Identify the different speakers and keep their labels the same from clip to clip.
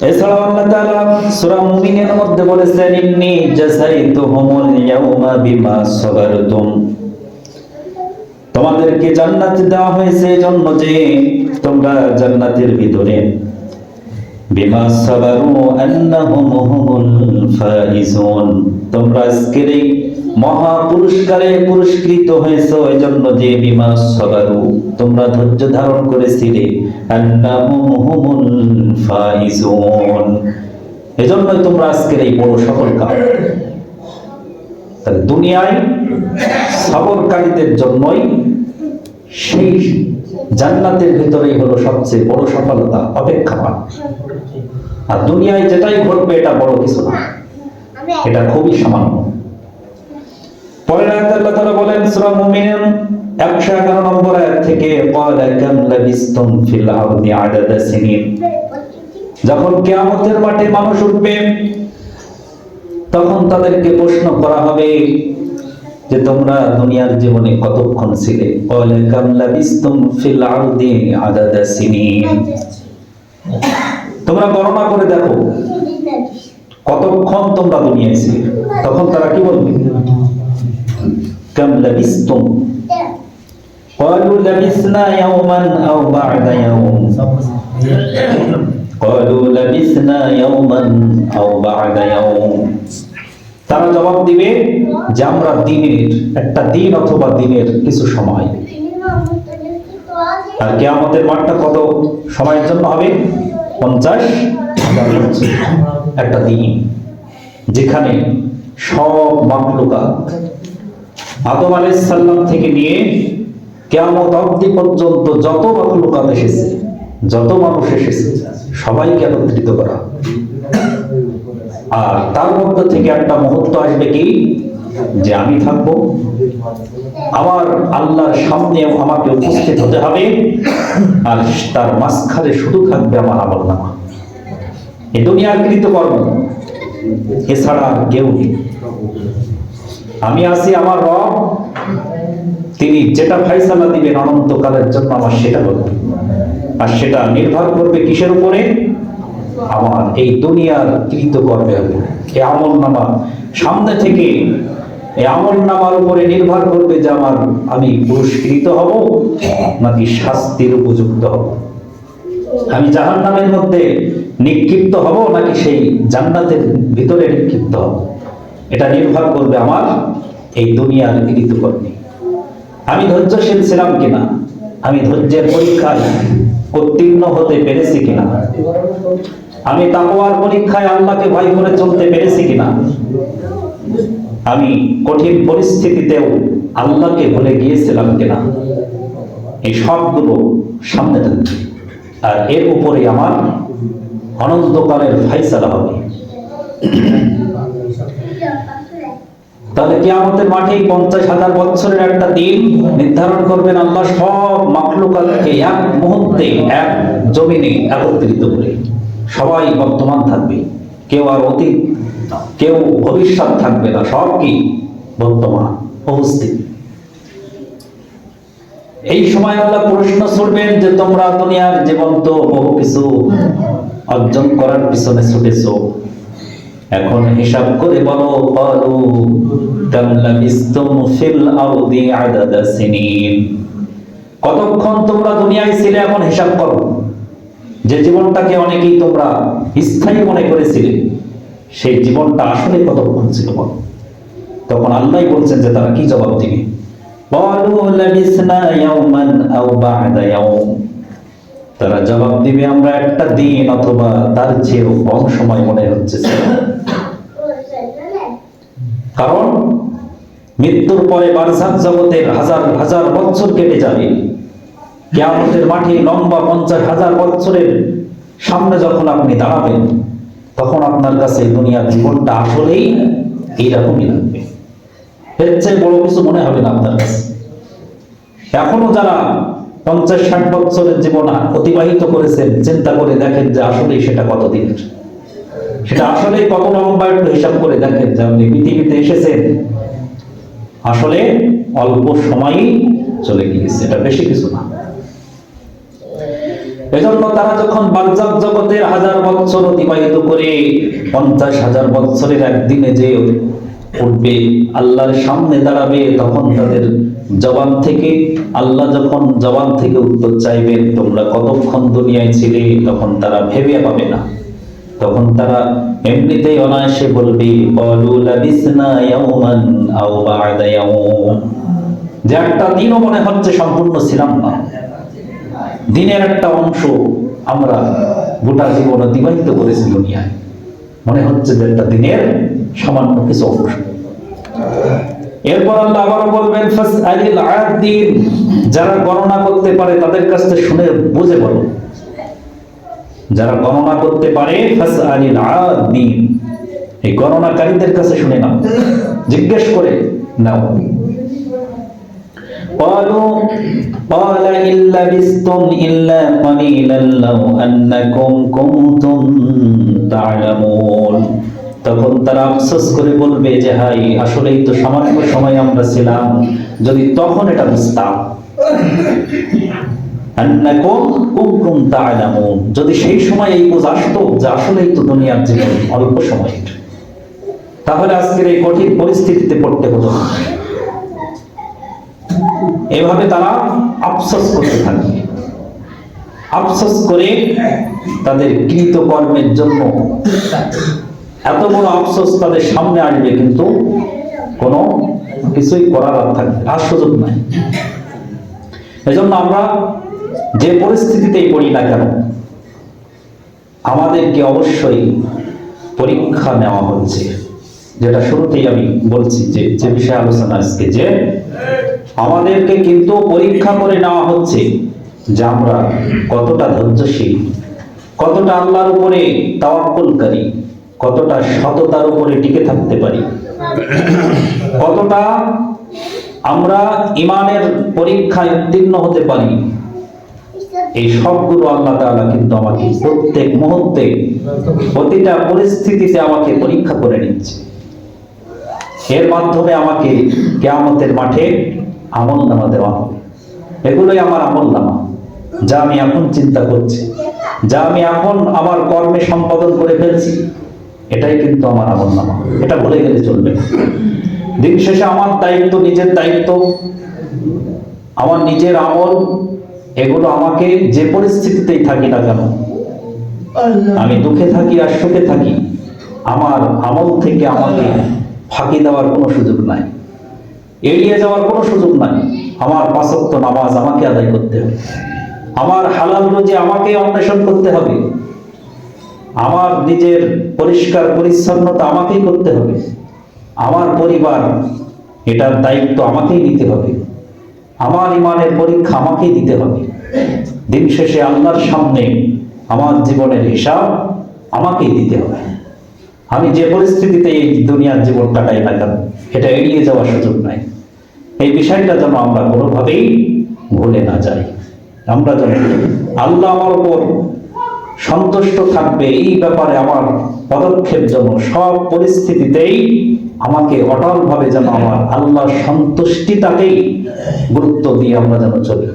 Speaker 1: এছাড়াও আল্লাহ তাআলা সূরা মুমিনের মধ্যে বলেছেন, ইন্নী জাযাইতুহুমুল ইয়াওমা বিমা সাবারতুম, তোমাদেরকে জান্নাত দেওয়া হয়েছে এজন্য যে তোমরা জান্নাতের ভিতরে বিমা সাবারু আন্নাহুম হুমুল ফাইজুন, তোমরা আজকের এই মহা পুরস্কারে পুরস্কৃত হয়েছো এজন্য যে বিমা সাবারু, তোমরা ধৈর্য ধারণ করেছিলে, আন্নাহুম হুমুল ফাইজুন, এজন্যই তোমরা আজকের এই বড় সফলতা। তাহলে দুনিয়ায় সবরকারীদের জন্যই সেই জান্নাতের ভিতরেই হলো সবচেয়ে বড় সফলতা অপেক্ষামান। আর দুনিয়ায় যেটাই ঘটবে এটা বড় কিছু না, এটা খুবই সামান্য। পরের আয়াতে আল্লাহ তাআলা বলেন সূরা মুমিনুন 111 নম্বর আয়াত থেকে, ক্বালা কাম লাবিসতুম ফিল আরদি আদাদা সিনিন, যখন কিয়ামতের মাঠে মানুষ উঠবে তখন তাদেরকে প্রশ্ন করা হবে যে তোমরা দুনিয়ার জীবনে কতক্ষণ ছিলে। ক্বালা কাম লাবিসতুম ফিল আরদি আদাদা সিনিন, তোমরা গণনা করে দেখো কতক্ষণ তোমরা দুনিয়ায় ছিলে। তখন তারা কি বলবে? কাম লাবিসতুম, ক্বালু লাবিসনা ইয়াওমান আও বা'দা ইয়াওম, ক্বালু লাবিসনা ইয়াওমান আও বা'দা ইয়াওম, তারা জবাব দিবে যে আমরা দিনের একটা দিন অথবা দিনের কিছু সময়। আর কিয়ামতের মাঠটা কত সময়ের জন্য হবে? 50,000 বছর, একটা দিন, যেখানে সব মাখলুকাত আদম আলাইহিস সালাম থেকে নিয়ে কিয়ামত অবধি পর্যন্ত যত মাখলুকাত এসেছে, যত মানুষ এসেছে, সবাইকে একত্রিত করা। আর তার মধ্যে থেকে একটা মুহূর্ত আসবে কি, যে আমি থাকবো, আমার আল্লাহর সামনে আমাকে উপস্থিত হতে হবে, আর তার মাঝখানে শুধু থাকবে আমার আমলনামা, এই দুনিয়ার কৃতকর্ম, এছাড়া আর কেউ নেই। আমি আছি, আমার রব, তিনি যেটা ফায়সালা দিবেন অনন্তকালের জন্য আমার সেটা বলবে। আর সেটা নির্ভর করবে কিসের উপরে? আমার এই দুনিয়ার কৃতকর্মের উপরে। এই আমলনামা সামনে থেকে, এই আমলনামার উপরে নির্ভর করবে যে আমি পুরস্কৃত হব নাকি শাস্তির উপযুক্ত হব, আমি জাহান্নামের মধ্যে নিক্ষিপ্ত হব নাকি সেই জান্নাতের ভিতরে নিক্ষিপ্ত হব। এটা নির্ভর করবে আমার এই দুনিয়ার কৃতকর্মে। আমি ধৈর্যশীল ছিলাম কিনা, আমি ধৈর্যের পরীক্ষায় উত্তীর্ণ হতে পেরেছি কিনা, আমি তাকওয়ার পরীক্ষায় আল্লাহকে ভয় করে চলতে পেরেছি কিনা, আমি কঠিন পরিস্থিতিতেও আল্লাহকে ভুলে গিয়েছিলাম কিনা, এই সবগুলো সামনে থাকবে। আর এর উপরে আমার অনন্তকালের ফায়সালা হবে। তাহলে কিয়ামতের মাঠে 50,000 বছরের একটা দিন নির্ধারণ করবেন আল্লাহ, সব মাখলুকাতকে এক মুহূর্তে এক জমিনে একত্রিত করে। সবাই বর্তমান থাকবে, কেউ আর অতীত, কেউ ভবিষ্যৎ থাকবে না, সব কি বর্তমান উপস্থিত। এই সময় আল্লাহ প্রশ্ন ছুড়বেন যে তোমরা দুনিয়ার জীবন তো বহু কিছু অর্জন করার পিছনে ছুটেছো, এখন হিসাব করে বলো, ক্বালু কাম লাবিসতুম ফিল আরদি আদাদা সিনিন, কতক্ষণ তোমরা দুনিয়ায় ছিলে এখন হিসাব করো। যে জীবনটাকে অনেকেই তোমরা স্থায়ী মনে করেছিলে, সেই জীবনটা আসলে কতক্ষণ ছিল বলো। তখন আল্লাহ বলছেন যে তারা কি জবাব দিবে? ক্বালু লাবিসনা ইয়াওমান আও বা'দা ইয়াওম, তারা জবাব দিবে আমরা একটা দিন অথবা তার চেয়েও কম সময় মনে হচ্ছে। কারণ মৃত্যুর পরে বারজাখ জগতের হাজার হাজার বছর কেটে যাবে। কিয়ামতের মাঠে লম্বা 50,000 বছরের সামনে যখন আপনি দাঁড়াবেন, তখন আপনার কাছে দুনিয়ার জীবনটা আসলেই এইরকমই লাগবে, এর চেয়ে বড় কিছু মনে হবে না আপনার কাছে। এখনো যারা 50-60 বছরের জীবন অতিবাহিত করেছেন, চিন্তা করে দেখেন যে আসলে সেটা কতদিনের, সেটা আসলে কত লম্বা, একটু হিসাব করে দেখেন যে আপনি পৃথিবীতে এসেছেন আসলে অল্প সময়ই চলে গিয়েছে, এটা বেশি কিছু না। এজন্য তারা যখন বারজাখ জগতের 1000 বছর অতিবাহিত করে 50,000 বছরের একদিনে যে উঠবে, আল্লাহর সামনে দাঁড়াবে, তখন তাদের জবান থেকে আল্লাহ যখন জবান থেকে উত্তর চাইবেন তোমরা কতক্ষণ দুনিয়ায় ছিলে, তখন তারা ভেবে পাবে না। তখন তারা এমনিতেই অনায়াসে বলবে ক্বালু লাবিসনা ইয়াওমান আও বা'দা ইয়াওম, যে একটা দিনও মনে হচ্ছে সম্পূর্ণ ছিলাম না, দিনের একটা অংশ আমরা গোটা জীবন অতিবাহিত করেছি দুনিয়ায়, মনে হচ্ছে যে একটা দিনের সামান্য কিছু অংশ। এরপর আল্লাহ আবারও বলবেন ফাসআলিল আদিন, যারা গণনা করতে পারে তাদের কাছ থেকে শুনে বুঝে বলো, যারা গণনা করতে পারে ফাসআলিল আদিন, এই গণনাকারীদের কাছে শুনে নাও, জিজ্ঞেস করে নাও। قالوا قال إن لبثتم إلا قليلا لو أنكم كنتم تعلمون, তখন তারা আফসোস করে বলবে যে হাই, আসলেই তো সামান্য সময় আমরা ছিলাম, যদি তখন এটা বুঝতাম। আন্নাকুম কুনতুম তা'লামুন, যদি সেই সময় এই বুঝ আসতো যে আসলেই তো দুনিয়ার জীবন অল্প সময়, তাহলে আজকের এই কঠিন পরিস্থিতিতে পড়তে হতো। এভাবে তারা আফসোস করতে থাকবে, আফসোস করে তাদের কৃত কর্মের জন্য এত বড় আফসোস তাদের সামনে আসবে, কিন্তু কোনো কিছুই করার আর সুযোগ নাই। এজন্য আমরা যে পরিস্থিতিতেই পড়ি না কেন, আমাদেরকে অবশ্যই পরীক্ষা নেওয়া হচ্ছে, যেটা শুরুতেই আমি বলছি যে বিষয়ে আলোচনা আজকে, যে আমাদেরকে কিন্তু পরীক্ষা করে নেওয়া হচ্ছে যে আমরা কতটা ধৈর্যশীল, কতটা আল্লাহর উপরে তাওয়াক্কুলকারী, কতটা সততার উপরে টিকে থাকতে পারি, কতটা আমরা ঈমানের পরীক্ষায় উত্তীর্ণ হতে পারি। এই সবগুলো আল্লাহ তাআলা কিন্তু আমাকে প্রত্যেক মুহূর্তে প্রতিটা পরিস্থিতিতে আমাকে পরীক্ষা করে নিচ্ছে। এর মাধ্যমে আমাকে কিয়ামতের মাঠে আমলনামা দেওয়া হবে। এগুলোই আমার আমলনামা, যা আমি এখন চিন্তা করছি, যা আমি এখন আমার কর্মে সম্পাদন করে ফেলছি, এটাই কিন্তু আমার আমলনামা। এটা ভুলে গেলে চলবে না। দিন শেষে আমার দায়িত্ব, নিজের দায়িত্ব, আমার নিজের আমল, এগুলো আমাকে যে পরিস্থিতিতেই থাকি না কেন, আমি দুঃখে থাকি আর সুখে থাকি, আমার আমল থেকে আমাকে ফাঁকি দেওয়ার কোনো সুযোগ নাই, এড়িয়ে যাওয়ার কোনো সুযোগ নাই। আমার 5 ওয়াক্ত নামাজ আমাকে আদায় করতে হবে, আমার হালাল রুজি আমাকে অন্বেষণ করতে হবে, আমার নিজের পরিষ্কার পরিচ্ছন্নতা আমাকেই করতে হবে, আমার পরিবার, এটার দায়িত্ব আমাকেই নিতে হবে, আমার ঈমানের পরীক্ষা আমাকেই দিতে হবে। দিন শেষে আল্লাহর সামনে আমার জীবনের হিসাব আমাকেই দিতে হবে। আমি যে পরিস্থিতিতে এই দুনিয়ার জীবন কাটাই না কেন, এটা এড়িয়ে যাওয়ার সুযোগ নাই। এই বিষয়টা যেন আমরা কোনোভাবেই ভুলে না যাই। আমরা যেন আল্লাহ আমার উপর সন্তুষ্ট থাকবে এই ব্যাপারে আমার পদক্ষেপ যেন সব পরিস্থিতিতেই আমাকে অটলভাবে যেন আমার আল্লাহর সন্তুষ্টিটাকেই গুরুত্ব দিয়ে আমরা যেন চলি।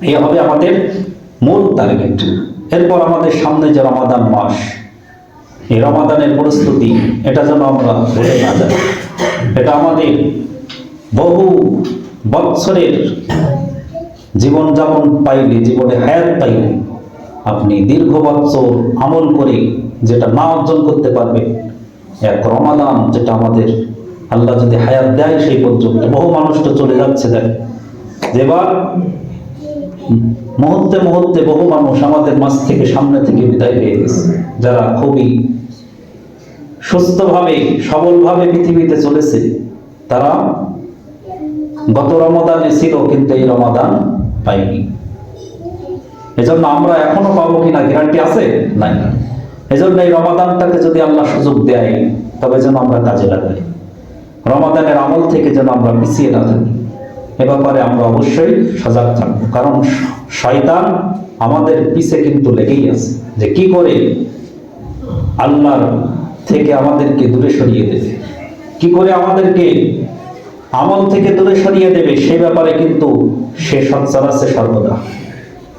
Speaker 1: এই হবে আমাদের মূল টার্গেট। এরপর আমাদের সামনে যে রমাদান মাস, এই রমাদানের প্রস্তুতি, এটা যেন আমরা ভুলে না যাই। এটা আমাদের বহু বৎসরের জীবনযাপন পাইলে, জীবনে হায়াত পাইলে, আপনি দীর্ঘ বৎসর আমল করে যেটা না অর্জন করতে পারবে, এক রমাদান যেটা আমাদের আল্লাহ যদি হায়াত দেয় সেই পর্যন্ত, বহু মানুষ তো চলে যাচ্ছে, দেখ যেবার মুহূর্তে মুহূর্তে বহু মানুষ আমাদের মাঝ থেকে, সামনে থেকে বিদায় পেয়ে গেছে, যারা খুবই সুস্থভাবে সবলভাবে পৃথিবীতে চলেছে। তারা গত রমাদানে ছিল কিন্তু এই রমাদান পাইনি। এজন্য আমরা এখনো পাবো কিনা গ্যারান্টি আছে? নাই। এজন্য এই রমাদানটাকে যদি আল্লাহ সুযোগ দেয়, তবে যেন আমরা কাজে লাগাই, রমাদানের আমল থেকে যেন আমরা পিছিয়ে না থাকি। এ ব্যাপারে আমরা অবশ্যই সজাগ থাকবো, কারণ শয়তান আমাদের পিছে কিন্তু লেগেই আছে, যে কি করে আল্লাহর থেকে আমাদেরকে দূরে সরিয়ে দেবে, কি করে আমাদেরকে আমল থেকে দূরে সরিয়ে দেবে, সেই ব্যাপারে কিন্তু সে সচ্চার আছে সর্বদা।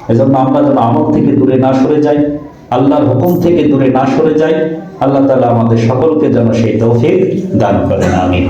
Speaker 1: এজন্য আমরা যেন আমল থেকে দূরে না সরে যাই, আল্লাহর হুকুম থেকে দূরে না সরে যাই। আল্লাহ তাআলা আমাদের সকলকে যেন সেই তৌফিক দান করেন। আমিন।